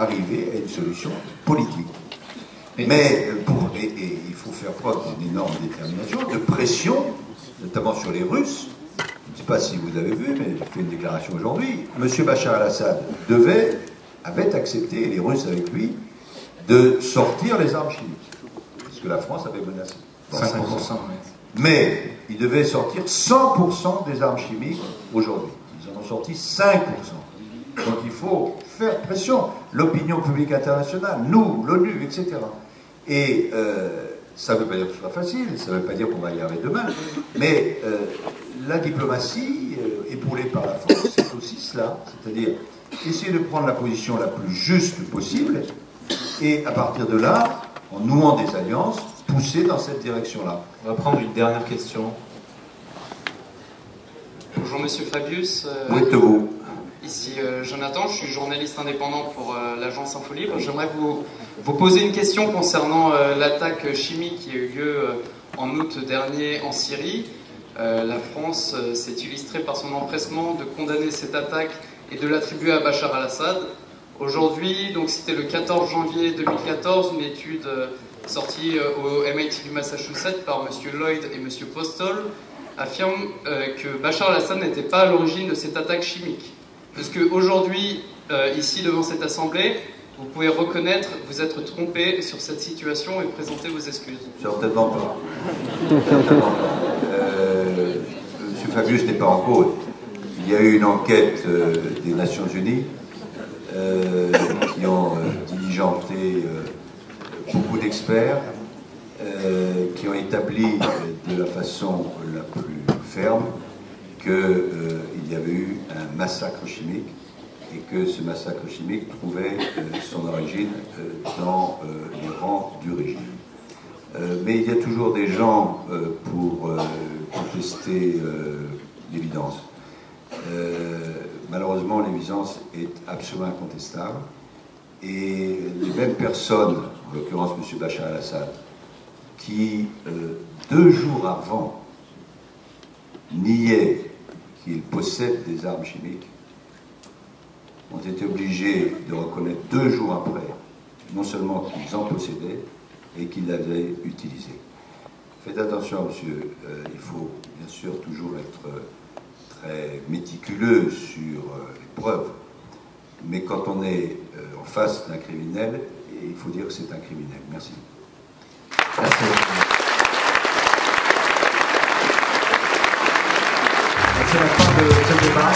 arriver à une solution politique. Mais il faut faire preuve d'une énorme détermination, de pression, notamment sur les Russes. Je ne sais pas si vous avez vu, mais j'ai fait une déclaration aujourd'hui. M. Bachar el-Assad avait accepté, et les Russes avec lui, de sortir les armes chimiques. Parce que la France avait menacé. 5%. Mais il devait sortir 100% des armes chimiques aujourd'hui. Ils en ont sorti 5%. Donc il faut faire pression. L'opinion publique internationale, nous, l'ONU, etc. Et ça ne veut pas dire que ce sera facile, ça ne veut pas dire qu'on va y arriver demain, mais la diplomatie, épaulée par la France, c'est aussi cela. C'est-à-dire essayer de prendre la position la plus juste possible et à partir de là, en nouant des alliances, pousser dans cette direction-là. On va prendre une dernière question. Bonjour Monsieur Fabius. Où êtes-vous ? Ici Jonathan, je suis journaliste indépendant pour l'agence Info Libre. J'aimerais vous poser une question concernant l'attaque chimique qui a eu lieu en août dernier en Syrie. La France s'est illustrée par son empressement de condamner cette attaque et de l'attribuer à Bachar el-Assad. Aujourd'hui, donc c'était le 14 janvier 2014, une étude sortie au MIT du Massachusetts par M. Lloyd et M. Postol affirme que Bachar el-Assad n'était pas à l'origine de cette attaque chimique. Est-ce qu'aujourd'hui, ici devant cette assemblée, vous pouvez reconnaître, vous être trompé sur cette situation et présenter vos excuses? Certainement pas. M. Fabius n'est pas en cause. Il y a eu une enquête des Nations Unies qui ont diligenté beaucoup d'experts, qui ont établi de la façon la plus ferme qu'il y avait eu un massacre chimique et que ce massacre chimique trouvait son origine dans les rangs du régime. Mais il y a toujours des gens pour contester l'évidence. Malheureusement, l'évidence est absolument incontestable et les mêmes personnes, en l'occurrence M. Bachar el-Assad, qui 2 jours avant niaient qu'il possède des armes chimiques, ont été obligés de reconnaître 2 jours après, non seulement qu'ils en possédaient, et qu'ils l'avaient utilisé. Faites attention, monsieur, il faut bien sûr toujours être très méticuleux sur les preuves, mais quand on est en face d'un criminel, il faut dire que c'est un criminel. Merci. Merci. C'est la fin de ce débat.